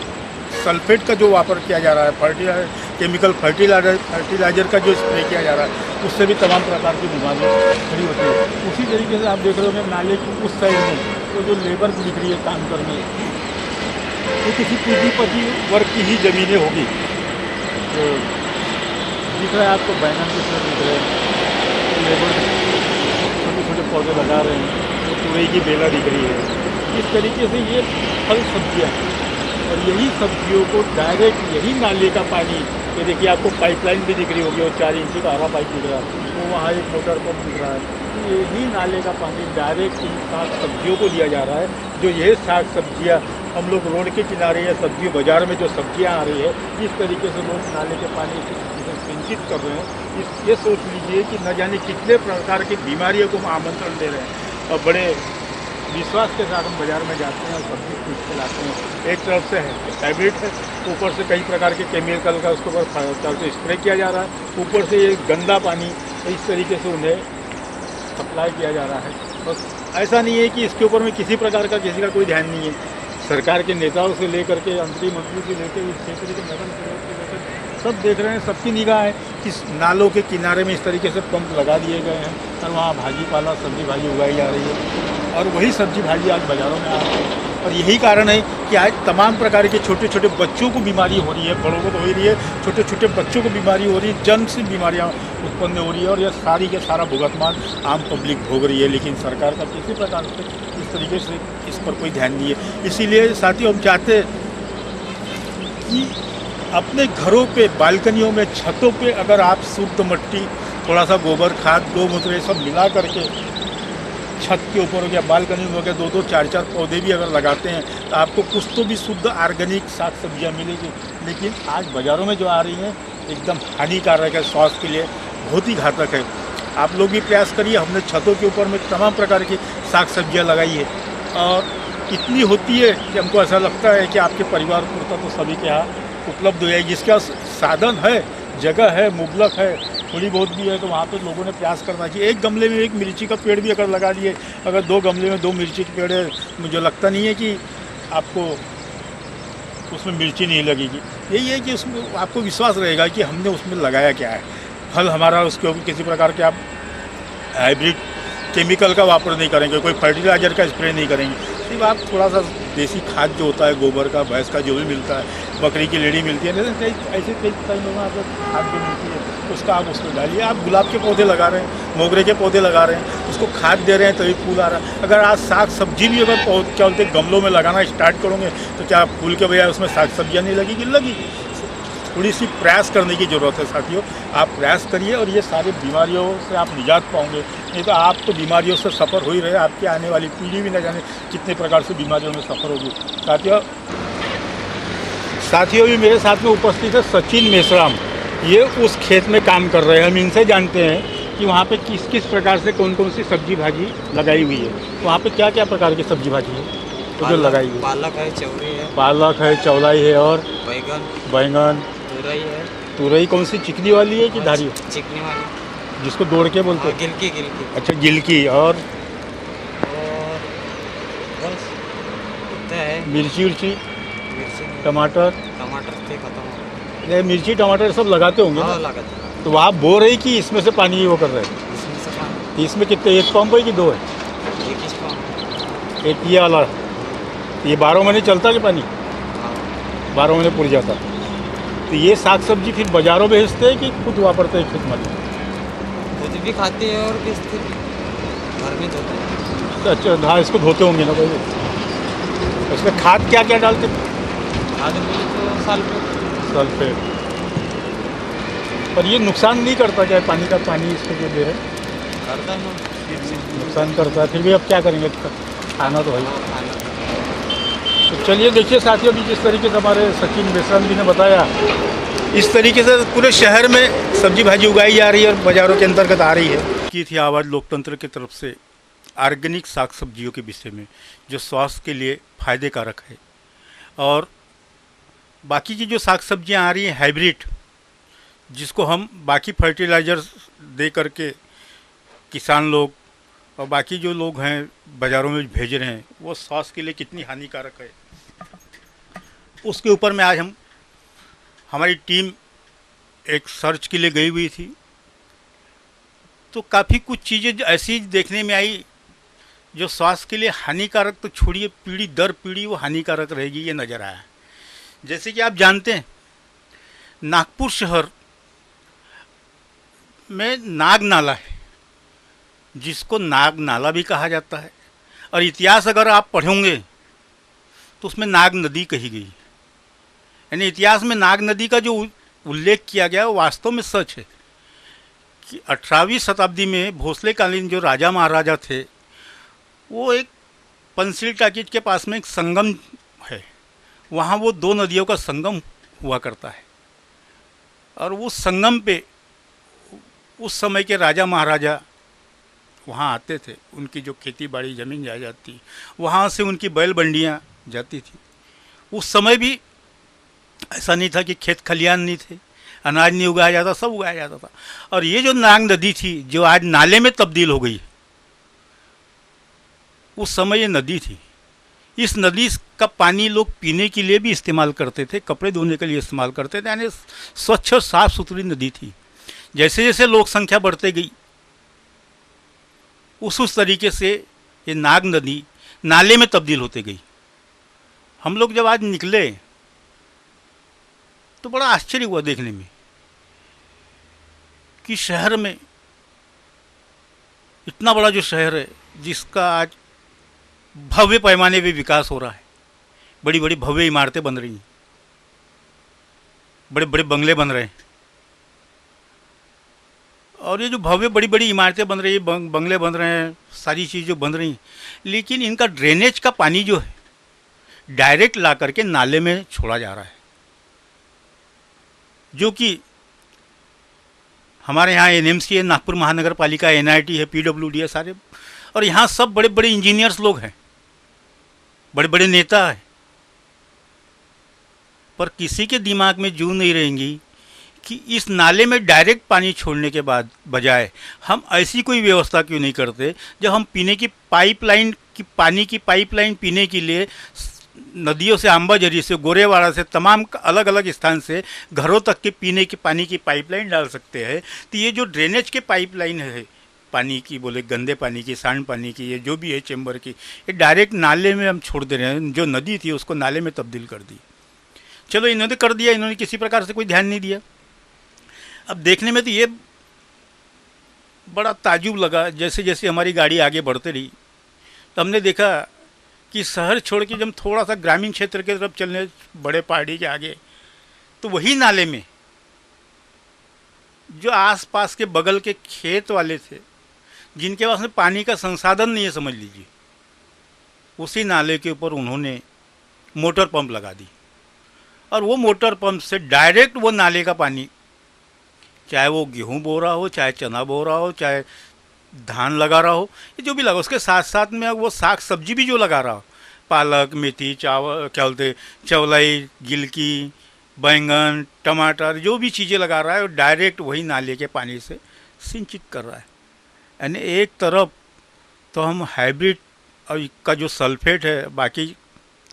सल्फेट का जो वापर किया जा रहा है, केमिकल फर्टिलाइजर का जो स्प्रे किया जा रहा है, उससे भी तमाम प्रकार की बीमारियाँ खड़ी होती है। उसी तरीके से आप देख रहे हो नाले की उस साइड में तो जो लेबर दिख रही है काम करने, वो किसी पूंजीपति वर्ग की ही ज़मीनें होगी। तो दिख रहा है आपको बैंगन के पेड़ दिख रहे हैं, लेबर छोटे छोटे पौधे लगा रहे हैं, तो तुरई की बेला दिख रही है। इस तरीके से ये फल सब्जियाँ और यही सब्जियों को डायरेक्ट यही नाले का पानी, ये देखिए आपको पाइपलाइन भी दिख रही होगी और 4 इंची का हरा पाइप दिख रहा है, वो वहाँ एक मोटर पंप दिख रहा है। तो यही नाले का पानी डायरेक्ट इन साग सब्जियों को दिया जा रहा है। जो ये साग सब्जियाँ हम लोग रोड के किनारे या सब्जी बाज़ार में जो सब्जियाँ आ रही है, इस तरीके से लोग नाले के पानी से सिंचित कर रहे हैं। ये सोच लीजिए कि न जाने कितने प्रकार की बीमारियों को हम आमंत्रण दे रहे हैं। और बड़े विश्वास के साथ हम बाज़ार में जाते हैं और सब्जी खरीद के लाते हैं। एक तरफ से है हाइब्रिड है, ऊपर से कई प्रकार के केमिकल का उसके ऊपर स्प्रे किया जा रहा है, ऊपर से ये गंदा पानी इस तरीके से उन्हें सप्लाई किया जा रहा है। बस ऐसा नहीं है कि इसके ऊपर में किसी प्रकार का किसी का कोई ध्यान नहीं है। सरकार के नेताओं से लेकर के मंत्री से लेकर इस क्षेत्र के नगर सेवक से लेकर सब देख रहे हैं, सबकी निगाह है कि नालों के किनारे में इस तरीके से पंप लगा दिए गए हैं और वहाँ भाजी पाला सब्जी भाजी उगाई जा रही है और वही सब्जी भाजी आज बाज़ारों में आ रही है। और यही कारण है कि आज तमाम प्रकार के छोटे छोटे बच्चों को बीमारी हो रही है, बड़ों को तो हो ही रही है, छोटे छोटे बच्चों को बीमारी हो रही है, जन्म से बीमारियाँ उत्पन्न हो रही है और यह सारी के सारा भुगतान आम पब्लिक भोग रही है। लेकिन सरकार का किसी प्रकार से इस तरीके से इस पर कोई ध्यान नहीं है। इसीलिए साथियों हम चाहते हैं कि अपने घरों पे, बालकनियों में, छतों पे अगर आप शुद्ध मिट्टी, थोड़ा सा गोबर खाद, गौमूत्र ये सब मिला करके छत के ऊपर हो गया, बालकनी में हो गया, 2-2, 4-4 पौधे भी अगर लगाते हैं तो आपको कुछ तो भी शुद्ध ऑर्गेनिक साग सब्जियाँ मिलेगी। लेकिन आज बाज़ारों में जो आ रही हैं एकदम हानिकारक है, स्वास्थ्य के लिए बहुत ही घातक है। आप लोग भी प्रयास करिए। हमने छतों के ऊपर में तमाम प्रकार की साग सब्जियाँ लगाई है और इतनी होती है कि हमको ऐसा लगता है कि आपके परिवार पुरता तो सभी के यहाँ उपलब्ध हो जाए। जिसका साधन है, जगह है, मुबलक है, थोड़ी बहुत भी है, तो वहाँ पे लोगों ने प्रयास करना चाहिए। एक गमले में एक मिर्ची का पेड़ भी अगर लगा दिए, अगर 2 गमले में 2 मिर्ची के पेड़ है, मुझे लगता नहीं है कि आपको उसमें मिर्ची नहीं लगेगी। यही है कि उसमें आपको विश्वास रहेगा कि हमने उसमें लगाया क्या है। फल हमारा उसके ऊपर किसी प्रकार के आप हाइब्रिड केमिकल का वापर नहीं करेंगे, कोई फर्टिलाइज़र का स्प्रे नहीं करेंगे, सिर्फ आप थोड़ा सा देसी खाद जो होता है, गोबर का, भैंस का जो भी मिलता है, बकरी की लेड़ी मिलती है, ऐसे कई लोगों में आपको खाद जो मिलती है उसका आप उसको डालिए। आप गुलाब के पौधे लगा रहे हैं, मोगरे के पौधे लगा रहे हैं, उसको खाद दे रहे हैं तभी फूल आ रहा है। अगर आज साग सब्जी भी अगर क्या बोलते गमलों में लगाना स्टार्ट करोगे तो क्या फूल के बजाय उसमें साग सब्जियाँ नहीं लगेगी? लगेगी। थोड़ी सी प्रयास करने की ज़रूरत है साथियों। आप प्रयास करिए और ये सारी बीमारियों से आप निजात पाओगे। नहीं तो आप तो बीमारियों से सफ़र हो ही रहे, आपकी आने वाली पीढ़ी भी न जाने कितने प्रकार से बीमारियों में सफ़र होगी। साथियों भी मेरे साथ में उपस्थित है सचिन मेश्राम। ये उस खेत में काम कर रहे हैं। हम इनसे जानते हैं कि वहाँ पे किस किस प्रकार से कौन कौन सी सब्जी भाजी लगाई हुई है। वहाँ पे क्या क्या प्रकार की सब्जी भाजी है तो जो लगाई हुई? पालक है, चौरी है, पालक है, चौलाई है और बैंगन, तुरई है। तुरई कौन सी, चिकनी वाली है कि धारी? चिकनी वाली, जिसको दौड़ के बोलते हैं? गिलकी। अच्छा, गिलकी। और बस इतना है। मिर्ची, टमाटर थे खत्म। ये मिर्ची टमाटर सब लगाते होंगे ना? लगाते। तो वहाँ बो रही कि इसमें से पानी वो कर रहे हैं? इसमें से पानी। इसमें कितने, 1 पंप है कि 2 है? एक ये वाला, ये 12 महीने चलता कि पानी? 12 महीने पूरी जाता। तो ये साग सब्जी फिर बाज़ारों में बेचते हैं कि खुद वापरते हैं खेत में? खुद भी खाते हैं और बेचते भी, घर में धोते हैं। अच्छा, हाँ, इसको धोते होंगे ना पहले। इसमें खाद क्या क्या डालते हैं? खाद में तो सल्फेट। पर ये नुकसान नहीं करता क्या पानी का, पानी इसको जो दे रहे हैं? करता है, नुकसान करता है। फिर भी अब क्या करेंगे, खाना तो है। तो चलिए देखिए साथियों, भी जिस तरीके से हमारे सचिन मेश्राम जी ने बताया, इस तरीके से पूरे शहर में सब्जी भाजी उगाई जा रही है और बाज़ारों के अंतर्गत आ रही है। की थी आवाज़ लोकतंत्र की तरफ से ऑर्गेनिक साग सब्जियों के विषय में, जो स्वास्थ्य के लिए फ़ायदे कारक है। और बाकी की जो साग सब्जियाँ आ रही हैं हाइब्रिड, जिसको हम बाकी फर्टिलाइज़र दे करके किसान लोग और बाकी जो लोग हैं बाज़ारों में भेज रहे हैं, वो स्वास्थ्य के लिए कितनी हानिकारक है, उसके ऊपर में आज हमारी टीम एक सर्च के लिए गई हुई थी। तो काफ़ी कुछ चीज़ें ऐसी देखने में आई जो स्वास्थ्य के लिए हानिकारक तो छोड़िए, पीढ़ी दर पीढ़ी वो हानिकारक रहेगी, ये नज़र आया। जैसे कि आप जानते हैं, नागपुर शहर में नाग नाला है, जिसको नाग नाला भी कहा जाता है। और इतिहास अगर आप पढ़ोगे तो उसमें नाग नदी कही गई, यानी इतिहास में नाग नदी का जो उल्लेख किया गया वो वास्तव में सच है कि 18वीं शताब्दी में भोसलेकालीन जो राजा महाराजा थे, वो एक पंसिल टाकीज के पास में एक संगम है, वहाँ वो 2 नदियों का संगम हुआ करता है। और उस संगम पे उस समय के राजा महाराजा वहाँ आते थे, उनकी जो खेती बाड़ी ज़मीन जायदाद थी, वहाँ से उनकी बैल बंडियाँ जाती थी। उस समय भी ऐसा नहीं था कि खेत खलियान नहीं थे, अनाज नहीं उगाया जाता, सब उगाया जाता था। और ये जो नाग नदी थी, जो आज नाले में तब्दील हो गई, उस समय ये नदी थी। इस नदी का पानी लोग पीने के लिए भी इस्तेमाल करते थे, कपड़े धोने के लिए इस्तेमाल करते थे, यानी स्वच्छ और साफ़ सुथरी नदी थी। जैसे जैसे लोक संख्या बढ़ते गई, उस तरीके से ये नाग नदी नाले में तब्दील होते गई। हम लोग जब आज निकले तो बड़ा आश्चर्य हुआ देखने में कि शहर में, इतना बड़ा जो शहर है जिसका आज भव्य पैमाने पे विकास हो रहा है, बड़ी बड़ी भव्य इमारतें बन रही हैं, बड़े बड़े बंगले बन रहे हैं। और ये जो भव्य बड़ी बड़ी इमारतें बन रही हैं, बंगले बन रहे हैं, सारी चीज़ें बन रही हैं, लेकिन इनका ड्रेनेज का पानी जो है डायरेक्ट ला करके नाले में छोड़ा जा रहा है, जो कि हमारे यहाँ एनएमसी है, नागपुर महानगर पालिका, एनआईटी है, पीडब्ल्यूडी है, सारे। और यहाँ सब बड़े बड़े इंजीनियर्स लोग हैं, बड़े बड़े नेता हैं। पर किसी के दिमाग में जूं नहीं रहेंगी कि इस नाले में डायरेक्ट पानी छोड़ने के बाद बजाय हम ऐसी कोई व्यवस्था क्यों नहीं करते जब हम पीने की पाइपलाइन की पानी की पाइपलाइन पीने के लिए नदियों से, अम्बाझरी से, गोरेवाड़ा से, तमाम अलग अलग स्थान से घरों तक के पीने की पानी की पाइपलाइन डाल सकते हैं। तो ये जो ड्रेनेज के पाइपलाइन है पानी की, बोले गंदे पानी की, सांड पानी की, ये जो भी है चेंबर की, ये डायरेक्ट नाले में हम छोड़ दे रहे हैं। जो नदी थी उसको नाले में तब्दील कर दी। चलो इन्होंने कर दिया, इन्होंने किसी प्रकार से कोई ध्यान नहीं दिया। अब देखने में तो ये बड़ा ताजुब लगा। जैसे जैसे हमारी गाड़ी आगे बढ़ती रही तो हमने देखा कि शहर छोड़ के जब थोड़ा सा ग्रामीण क्षेत्र की तरफ चलने, बड़े पहाड़ी के आगे, तो वही नाले में जो आसपास के बगल के खेत वाले थे जिनके पास में पानी का संसाधन नहीं है, समझ लीजिए, उसी नाले के ऊपर उन्होंने मोटर पंप लगा दी और वो मोटर पंप से डायरेक्ट वो नाले का पानी, चाहे वो गेहूं बो रहा हो, चाहे चना बो रहा हो, चाहे धान लगा रहा हो, ये जो भी लगा, उसके साथ साथ में वो साग सब्जी भी जो लगा रहा हो, पालक, मेथी, चावल, क्या बोलते, चौलाई, गिलकी, बैंगन, टमाटर, जो भी चीज़ें लगा रहा है वो डायरेक्ट वही नाले के पानी से सिंचित कर रहा है। यानी एक तरफ तो हम हाइब्रिड का जो सल्फेट है, बाकी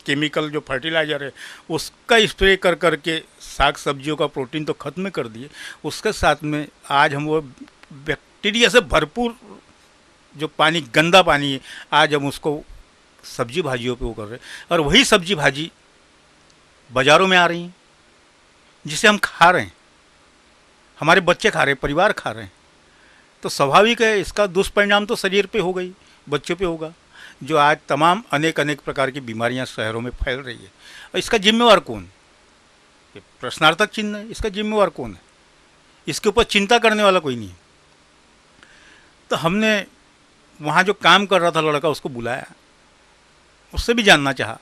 केमिकल जो फर्टिलाइज़र है, उसका स्प्रे कर करके साग सब्जियों का प्रोटीन तो ख़त्म कर दिए, उसके साथ में आज हम वो बैक्टीरिया से भरपूर जो पानी, गंदा पानी है, आज हम उसको सब्जी भाजियों पे वो कर रहे हैं। और वही सब्जी भाजी बाज़ारों में आ रही हैं जिसे हम खा रहे हैं, हमारे बच्चे खा रहे हैं, परिवार खा रहे हैं। तो स्वाभाविक है इसका दुष्परिणाम तो शरीर पे हो गई, बच्चों पे होगा, जो आज तमाम अनेक प्रकार की बीमारियां शहरों में फैल रही है। और इसका जिम्मेवार कौन? ये प्रश्नार्थक चिन्ह है। इसका जिम्मेवार कौन है? इसके ऊपर चिंता करने वाला कोई नहीं है। तो हमने वहाँ जो काम कर रहा था लड़का, उसको बुलाया, उससे भी जानना चाहा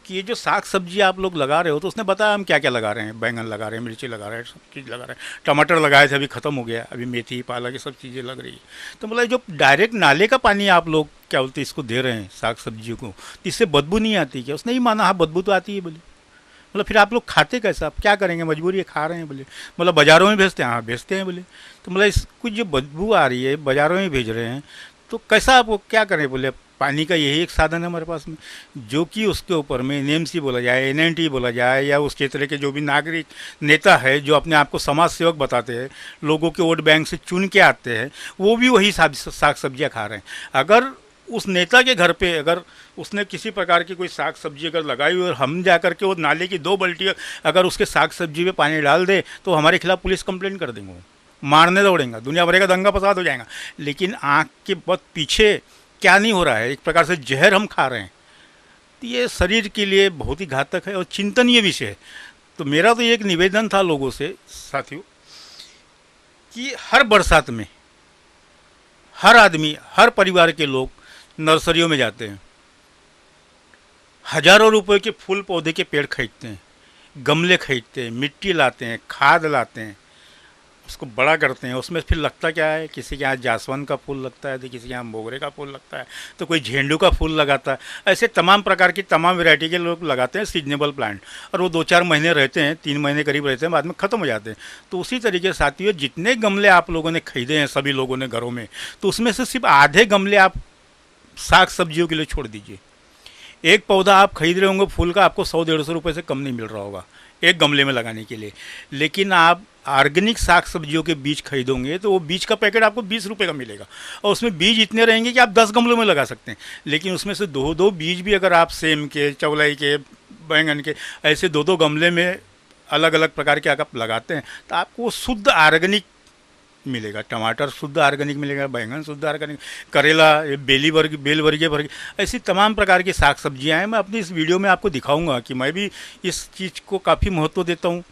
कि ये जो साग सब्जी आप लोग लगा रहे हो, तो उसने बताया हम क्या क्या लगा रहे हैं। बैंगन लगा रहे हैं, मिर्ची लगा रहे हैं, सब चीज़ लगा रहे हैं, टमाटर लगाए थे, अभी ख़त्म हो गया, अभी मेथी, पालक, ये सब चीज़ें लग रही है। तो मतलब जो डायरेक्ट नाले का पानी आप लोग क्या बोलते इसको दे रहे हैं साग सब्जियों को, तो इससे बदबू नहीं आती क्या? उसने ही माना हाँ बदबू तो आती है। बोले मतलब फिर आप लोग खाते कैसे? आप क्या करेंगे, मजबूरी है, खा रहे हैं। बोले मतलब बाज़ारों में भेजते हैं? हाँ भेजते हैं। बोले तो मतलब इस कुछ जो बदबू आ रही है बाज़ारों में भेज रहे हैं, तो कैसा आप क्या करें? बोले पानी का यही एक साधन है हमारे पास में, जो कि उसके ऊपर में एनएमसी बोला जाए, एनएनटी बोला जाए, या उस क्षेत्र के जो भी नागरिक नेता है जो अपने आप को समाज सेवक बताते हैं, लोगों के वोट बैंक से चुन के आते हैं, वो भी वही साग सब्जियाँ खा रहे हैं। अगर उस नेता के घर पे अगर उसने किसी प्रकार की कोई साग सब्जी अगर लगाई हुई और हम जा कर के वो नाले की 2 बाल्टी अगर उसके साग सब्जी में पानी डाल दे, तो हमारे खिलाफ पुलिस कंप्लेंट कर देंगे, मारने दौड़ेंगे, दुनिया भर का दंगा फसाद हो जाएगा। लेकिन आँख के बहुत पीछे क्या नहीं हो रहा है, एक प्रकार से जहर हम खा रहे हैं। तो ये शरीर के लिए बहुत ही घातक है और चिंतनीय विषय है। तो मेरा तो एक निवेदन था लोगों से, साथियों, कि हर बरसात में हर आदमी, हर परिवार के लोग नर्सरियों में जाते हैं, हज़ारों रुपए के फूल पौधे के पेड़ खरीदते हैं, गमले खरीदते हैं, मिट्टी लाते हैं, खाद लाते हैं, उसको बड़ा करते हैं। उसमें फिर लगता क्या है, किसी के यहाँ जासवंत का फूल लगता है, तो किसी के यहाँ मोगरे का फूल लगता है, तो कोई झेंडू का फूल लगाता है। ऐसे तमाम प्रकार की तमाम वैरायटी के लोग लगाते हैं सीजनेबल प्लांट, और वो 2-4 महीने रहते हैं, 3 महीने करीब रहते हैं, बाद में ख़त्म हो जाते हैं। तो उसी तरीके से साथियों, जितने गमले आप लोगों ने खरीदे हैं सभी लोगों ने घरों में, तो उसमें से सिर्फ आधे गमले आप साग सब्जियों के लिए छोड़ दीजिए। एक पौधा आप खरीद रहे होंगे फूल का, आपको 100-150 रुपये से कम नहीं मिल रहा होगा एक गमले में लगाने के लिए। लेकिन आप ऑर्गेनिक साग सब्जियों के बीज खरीदोगे तो वो बीज का पैकेट आपको 20 रुपये का मिलेगा, और उसमें बीज इतने रहेंगे कि आप 10 गमलों में लगा सकते हैं। लेकिन उसमें से 2-2 बीज भी अगर आप सेम के, चौलाई के, बैंगन के, ऐसे 2-2 गमले में अलग अलग प्रकार के अगर आप लगाते हैं, तो आपको शुद्ध ऑर्गेनिक मिलेगा। टमाटर शुद्ध ऑर्गेनिक मिलेगा, बैंगन शुद्ध ऑर्गेनिक, करेला, बेल वर्गीय, ऐसी तमाम प्रकार की साग सब्जियाँ हैं। मैं अपनी इस वीडियो में आपको दिखाऊंगा कि मैं भी इस चीज़ को काफ़ी महत्व देता हूँ,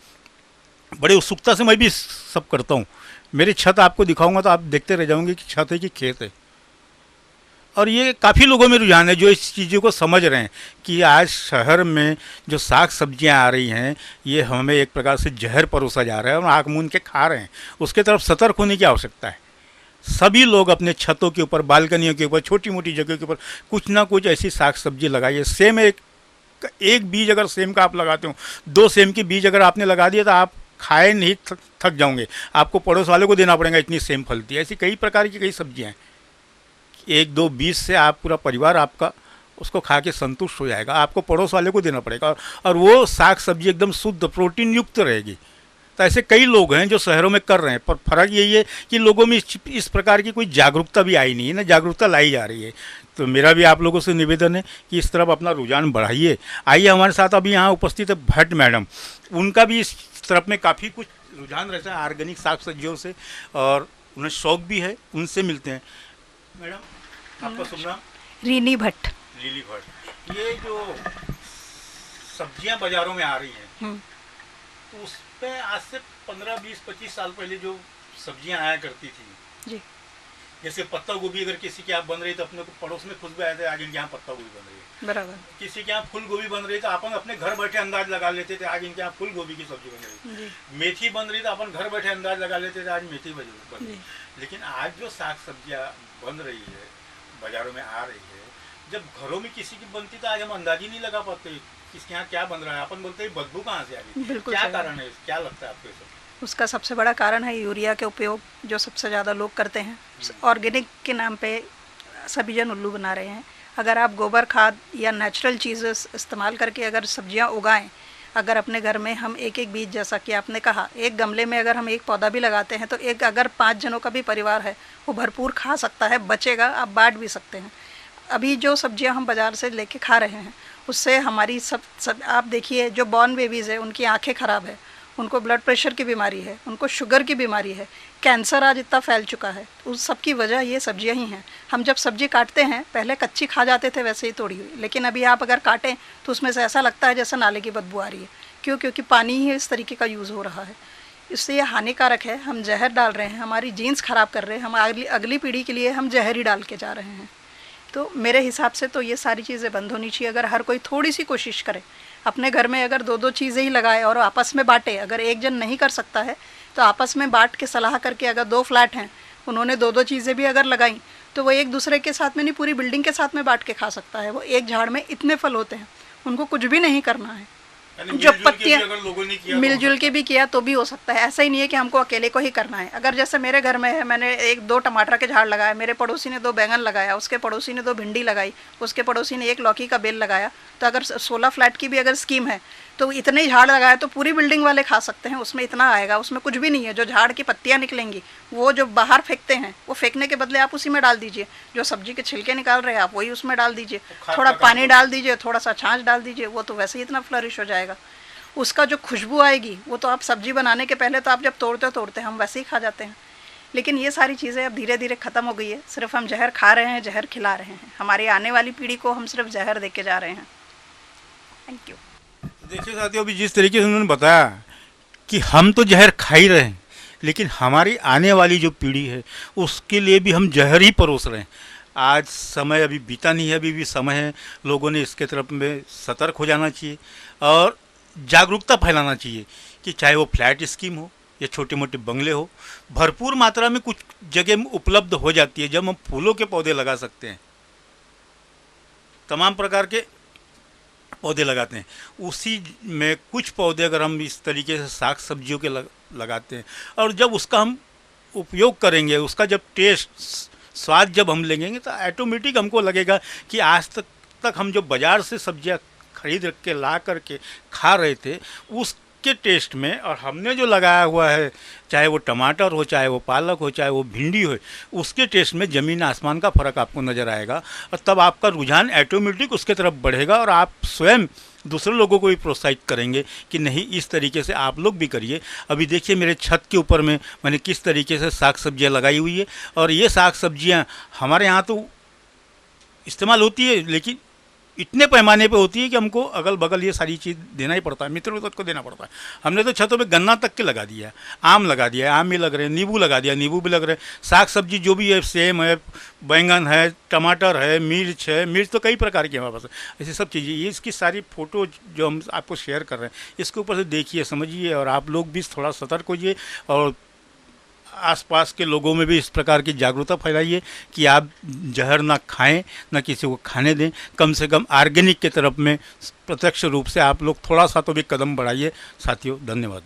बड़े उत्सुकता से मैं भी सब करता हूँ। मेरी छत आपको दिखाऊंगा तो आप देखते रह जाओगे कि छत है कि खेत है। और ये काफ़ी लोगों में रुझान है जो इस चीज़ों को समझ रहे हैं कि आज शहर में जो साग सब्जियां आ रही हैं, ये हमें एक प्रकार से जहर परोसा जा रहा है और आँख मूंद के खा रहे हैं। उसके तरफ सतर्क होने की आवश्यकता है। सभी लोग अपने छतों के ऊपर, बालकनियों के ऊपर, छोटी मोटी जगह के ऊपर कुछ ना कुछ ऐसी साग सब्जी लगाइए। सेम एक एक बीज अगर सेम का आप लगाते हो, 2 सेम के बीज अगर आपने लगा दिया तो आप खाए नहीं थक जाओगे, आपको पड़ोस वाले को देना पड़ेगा, इतनी सेम फलती है। ऐसी कई प्रकार की कई सब्जियां हैं, 1-2 बीज से आप पूरा परिवार आपका उसको खा के संतुष्ट हो जाएगा, आपको पड़ोस वाले को देना पड़ेगा और वो साग सब्जी एकदम शुद्ध प्रोटीन युक्त रहेगी। तो ऐसे कई लोग हैं जो शहरों में कर रहे हैं, पर फर्क यही है कि लोगों में इस प्रकार की कोई जागरूकता भी आई नहीं है ना, जागरूकता लाई जा रही है। तो मेरा भी आप लोगों से निवेदन है कि इस तरफ अपना रुझान बढ़ाइए। आइए हमारे साथ अभी यहाँ उपस्थित है भट्ट मैडम, उनका भी इस तरफ में काफ़ी कुछ रुझान रहता है ऑर्गेनिक साग सब्जियों से और उन्हें शौक भी है, उनसे मिलते हैं। मैडम आपका शुभ नाम? रीनी भट्ट। रीनी भट्ट, ये जो सब्जियां बाज़ारों में आ रही हैं उस पे आज से 15, 20, 25 साल पहले जो सब्जियां आया करती थी जी, जैसे पत्ता गोभी अगर किसी के यहाँ बन रही तो अपने को पड़ोस में खुशबू आए थे आज इनके यहाँ पत्ता गोभी बन रही है, बराबर। किसी के यहाँ फूल गोभी बन रही तो अपन अपने घर बैठे अंदाज लगा लेते थे आज इनके यहाँ फूल गोभी की सब्जी बन रही है। मेथी बन रही तो अपन घर बैठे अंदाज लगा लेते थे आज मेथी बन रही। लेकिन आज जो साग सब्जियाँ बन रही है बाजारों में आ रही है, जब घरों में किसी की बनती तो आज हम अंदाज ही नहीं लगा पाते किसके यहाँ क्या बन रहा है, अपन बोलते हैं बदबू कहाँ से आ रही है, क्या कारण है, क्या लगता है आपको सब? उसका सबसे बड़ा कारण है यूरिया के उपयोग, जो सबसे ज़्यादा लोग करते हैं। ऑर्गेनिक के नाम पे सभी जन उल्लू बना रहे हैं। अगर आप गोबर खाद या नेचुरल चीज़ें इस्तेमाल करके अगर सब्जियां उगाएं, अगर अपने घर में हम एक एक बीज, जैसा कि आपने कहा, एक गमले में अगर हम एक पौधा भी लगाते हैं तो एक अगर 5 जनों का भी परिवार है वो भरपूर खा सकता है, बचेगा, आप बांट भी सकते हैं। अभी जो सब्जियां हम बाज़ार से लेके खा रहे हैं उससे हमारी सब आप देखिए, जो बॉर्न बेबीज़ है उनकी आँखें ख़राब है, उनको ब्लड प्रेशर की बीमारी है, उनको शुगर की बीमारी है, कैंसर आज इतना फैल चुका है। उस सब की वजह ये सब्जियां ही हैं। हम जब सब्जी काटते हैं पहले कच्ची खा जाते थे वैसे ही तोड़ी हुई, लेकिन अभी आप अगर काटें तो उसमें से ऐसा लगता है जैसे नाले की बदबू आ रही है। क्यों? क्योंकि पानी ही इस तरीके का यूज़ हो रहा है। इससे ये हानिकारक है, हम जहर डाल रहे हैं, हमारी जीन्स ख़राब कर रहे हैं, हम अगली पीढ़ी के लिए हम जहर ही डाल के जा रहे हैं। तो मेरे हिसाब से तो ये सारी चीज़ें बंद होनी चाहिए। अगर हर कोई थोड़ी सी कोशिश करे, अपने घर में अगर 2-2 चीज़ें ही लगाए और आपस में बांटे, अगर एक जन नहीं कर सकता है तो आपस में बांट के सलाह करके, अगर 2 फ्लैट हैं उन्होंने 2-2 चीज़ें भी अगर लगाई तो वो एक दूसरे के साथ में नहीं, पूरी बिल्डिंग के साथ में बांट के खा सकता है। वो एक झाड़ में इतने फल होते हैं, उनको कुछ भी नहीं करना है। जो पत्तियाँ मिलजुल के भी किया तो भी हो सकता है, ऐसा ही नहीं है कि हमको अकेले को ही करना है। अगर जैसे मेरे घर में है, मैंने 1-2 टमाटर के झाड़ लगाए, मेरे पड़ोसी ने 2 बैंगन लगाया, उसके पड़ोसी ने 2 भिंडी लगाई, उसके पड़ोसी ने 1 लौकी का बेल लगाया, तो अगर 16 फ्लैट की भी अगर स्कीम है तो इतने ही झाड़ लगाए तो पूरी बिल्डिंग वाले खा सकते हैं। उसमें इतना आएगा, उसमें कुछ भी नहीं है। जो झाड़ की पत्तियाँ निकलेंगी वो जो बाहर फेंकते हैं, वो फेंकने के बदले आप उसी में डाल दीजिए। जो सब्जी के छिलके निकाल रहे हैं आप वही उसमें डाल दीजिए, थोड़ा पानी डाल दीजिए, थोड़ा सा छाछ डाल दीजिए, वो तो वैसे ही इतना फ्लरिश हो जाएगा। उसका जो खुशबू आएगी वो तो आप सब्जी बनाने के पहले तो आप जब तोड़ते हम वैसे ही खा जाते हैं। लेकिन ये सारी चीज़ें अब धीरे धीरे ख़त्म हो गई है। सिर्फ हम जहर खा रहे हैं, जहर खिला रहे हैं, हमारी आने वाली पीढ़ी को हम सिर्फ जहर दे के जा रहे हैं। Thank you. देखिए साथियों, अभी जिस तरीके से उन्होंने बताया कि हम तो जहर खा ही रहे हैं, लेकिन हमारी आने वाली जो पीढ़ी है उसके लिए भी हम जहर ही परोस रहे हैं। आज समय अभी बीता नहीं है, अभी भी समय है। लोगों ने इसके तरफ में सतर्क हो जाना चाहिए और जागरूकता फैलाना चाहिए कि चाहे वो फ्लैट स्कीम हो या छोटे मोटे बंगले हो, भरपूर मात्रा में कुछ जगह में उपलब्ध हो जाती है जब हम फूलों के पौधे लगा सकते हैं, तमाम प्रकार के पौधे लगाते हैं। उसी में कुछ पौधे अगर हम इस तरीके से साग सब्जियों के लगाते हैं और जब उसका हम उपयोग करेंगे, उसका जब टेस्ट स्वाद जब हम लेंगे तो ऑटोमेटिक हमको लगेगा कि आज तक हम जो बाज़ार से सब्जियां खरीद के ला करके खा रहे थे उसके टेस्ट में, और हमने जो लगाया हुआ है, चाहे वो टमाटर हो, चाहे वो पालक हो, चाहे वो भिंडी हो, उसके टेस्ट में ज़मीन आसमान का फ़र्क आपको नज़र आएगा। और तब आपका रुझान ऑटोमेटिक उसके तरफ बढ़ेगा और आप स्वयं दूसरे लोगों को भी प्रोत्साहित करेंगे कि नहीं, इस तरीके से आप लोग भी करिए। अभी देखिए मेरे छत के ऊपर में मैंने किस तरीके से साग सब्जियाँ लगाई हुई है, और ये साग सब्जियाँ हमारे यहाँ तो इस्तेमाल होती है, लेकिन इतने पैमाने पे होती है कि हमको अगल बगल ये सारी चीज़ देना ही पड़ता है, मित्रों तक को देना पड़ता है। हमने तो छतों पे गन्ना तक के लगा दिया है, आम लगा दिया है, आम भी लग रहे हैं, नींबू लगा दिया, नींबू भी लग रहे हैं, साग सब्जी जो भी है, सेम है, बैंगन है, टमाटर है, मिर्च है, मिर्च तो कई प्रकार की हमारे पास है। ऐसी सब चीज़ें, ये इसकी सारी फ़ोटो जो हम आपको शेयर कर रहे हैं, इसके ऊपर से देखिए, समझिए, और आप लोग भी थोड़ा सतर्क होइए और आसपास के लोगों में भी इस प्रकार की जागरूकता फैलाइए कि आप जहर ना खाएं, ना किसी को खाने दें। कम से कम ऑर्गेनिक की तरफ में प्रत्यक्ष रूप से आप लोग थोड़ा सा तो भी कदम बढ़ाइए। साथियों, धन्यवाद।